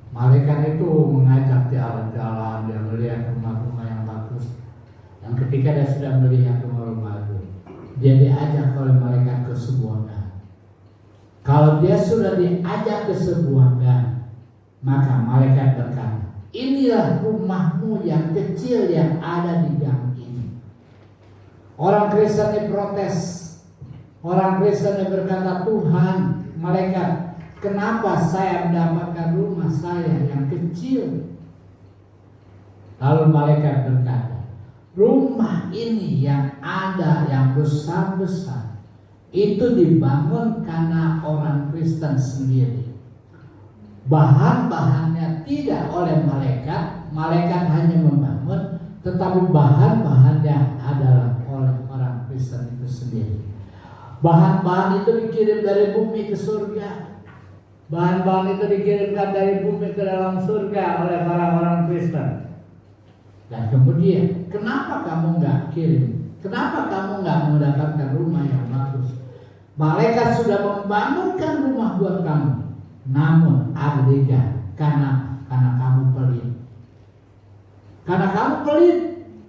Malaikat itu mengajak jalan-jalan, dia melihat rumah-rumah yang bagus. Dan ketika dia sudah melihat rumah-rumah itu, dia diajak oleh malaikat ke sebuah gang. Kalau dia sudah diajak ke sebuah gang, maka malaikat berkata, "Inilah rumahmu yang kecil yang ada di gang ini." Orang Kristen ini protes. Orang Kristen ini berkata, "Tuhan, malaikat, kenapa saya mendapatkan rumah saya yang kecil?" Lalu malaikat berkata, "Rumah ini yang ada yang besar-besar itu dibangun karena orang Kristen sendiri. bahan-bahannya tidak oleh malaikat, malaikat hanya membangun, tetapi bahan-bahannya adalah oleh orang Kristen itu sendiri. Bahan-bahan itu dikirim dari bumi ke surga. Bahan-bahan itu dikirimkan dari bumi ke dalam surga oleh para orang Kristen. Dan kemudian, kenapa kamu nggak kirim? Kenapa kamu nggak mendapatkan rumah yang bagus? Malaikat sudah membangunkan rumah buat kamu, namun abaikan karena kamu pelit. Karena kamu pelit,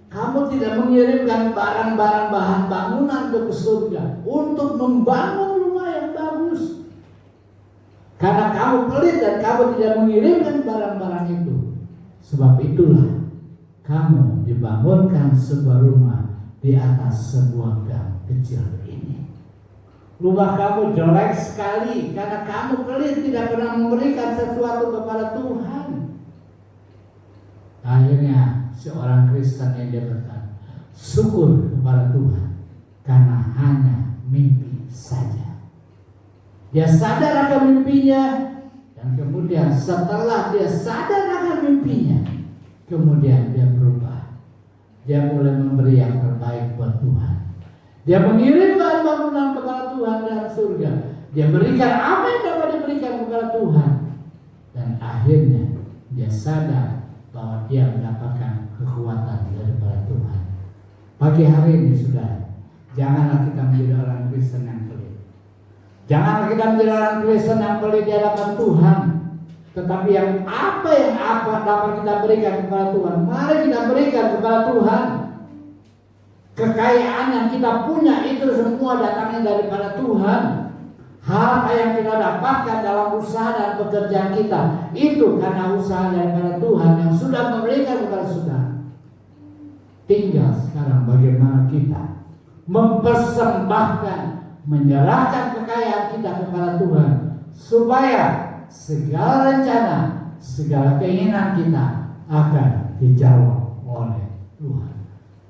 kamu tidak mengirimkan barang-barang bahan bangunan ke surga untuk membangun rumah yang bagus. Karena kamu pelit dan kamu tidak mengirimkan barang-barang itu, sebab itulah kamu dibangunkan sebuah rumah di atas sebuah gang kecil ini. Rumah kamu jelek sekali karena kamu pelit, tidak pernah memberikan sesuatu kepada Tuhan. Akhirnya seorang Kristen yang dia berkata, syukur kepada Tuhan karena hanya mimpi saja. Dia sadar akan mimpinya, dan kemudian setelah dia sadar akan mimpinya, kemudian dia berubah. Dia mulai memberi yang terbaik buat Tuhan. Dia mengirim bangunan kepada Tuhan dalam surga. Dia berikan apa yang dapat diberikan kepada Tuhan. Dan akhirnya dia sadar bahwa dia mendapatkan kekuatan daripada Tuhan. Pagi hari ini saudara, janganlah kita menjadi orang Kristen yang pelit. Janganlah kita menjadi orang Kristen yang pelit di hadapan Tuhan. Tetapi yang apa dapat kita berikan kepada Tuhan, mari kita berikan kepada Tuhan. Kekayaan yang kita punya itu semua datangnya daripada Tuhan. Harta yang kita dapatkan dalam usaha dan pekerjaan kita itu karena usaha daripada Tuhan yang sudah memberikan kepada saudara. Tinggal sekarang bagaimana kita mempersembahkan, menyerahkan kekayaan kita kepada Tuhan, supaya segala rencana, segala keinginan kita akan dijawab oleh Tuhan,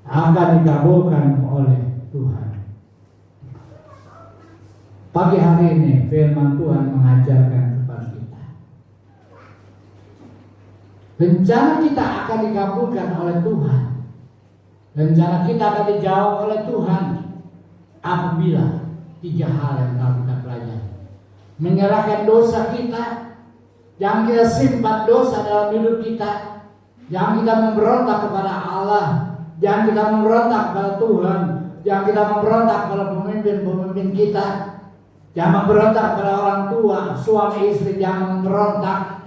akan dikabulkan oleh Tuhan. Pagi hari ini firman Tuhan mengajarkan kepada kita, rencana kita akan dikabulkan oleh Tuhan. Rencana kita akan dijawab oleh Tuhan apabila 3 hal yang harus kita pelajari. Menyerahkan dosa kita, jangan kita simpan dosa dalam hidup kita, jangan kita memberontak kepada Allah, jangan kita memberontak kepada Tuhan, jangan kita memberontak kepada pemimpin-pemimpin kita, jangan memberontak kepada orang tua, suami istri, jangan memberontak.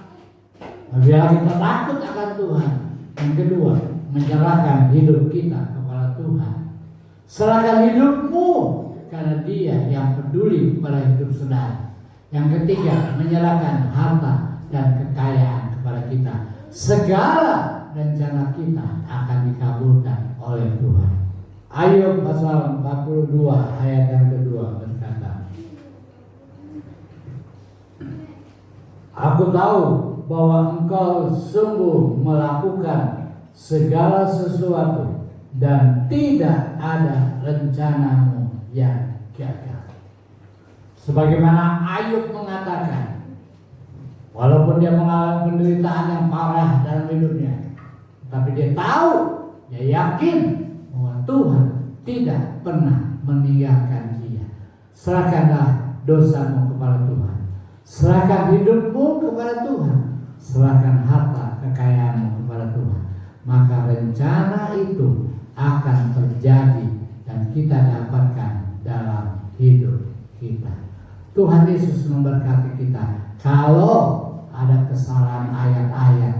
Biar kita takut akan Tuhan. Yang kedua, menyerahkan hidup kita kepada Tuhan. Serahkan hidupmu karena Dia yang peduli kepada hidup saudara. Yang ketiga, menyerahkan harta dan kekayaan kepada kita. Segala rencana kita akan dikabulkan oleh Tuhan. Ayub pasal 42 ayat yang kedua berkata, aku tahu bahwa engkau sungguh melakukan segala sesuatu dan tidak ada rencanamu yang gagal. Sebagaimana Ayub mengatakan, walaupun dia mengalami penderitaan yang parah dalam hidupnya, tapi dia tahu, dia yakin bahwa Tuhan tidak pernah meninggalkan dia. Serahkanlah dosamu kepada Tuhan, serahkan hidupmu kepada Tuhan, serahkan harta kekayaanmu kepada Tuhan, maka rencana itu akan terjadi dan kita dapatkan dalam hidup kita. Tuhan Yesus memberkati kita. Kalau ada kesalahan ayat-ayat,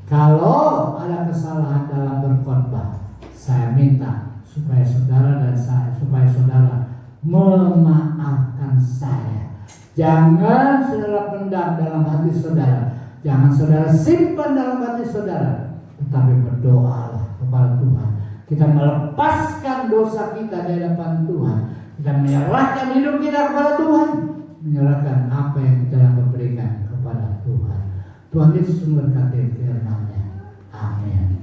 kalau ada kesalahan dalam berkhotbah, saya minta supaya saudara dan saya, supaya saudara memaafkan saya. Jangan saudara pendam dalam hati saudara, jangan saudara simpan dalam hati saudara, tetapi berdoalah kepada Tuhan. Kita melepaskan dosa kita di hadapan Tuhan, kita menyerahkan hidup kita kepada Tuhan, menyerahkan apa yang kita dapat berikan kepada Tuhan. Tuhan Yesus memberkati firman-Nya. Amin.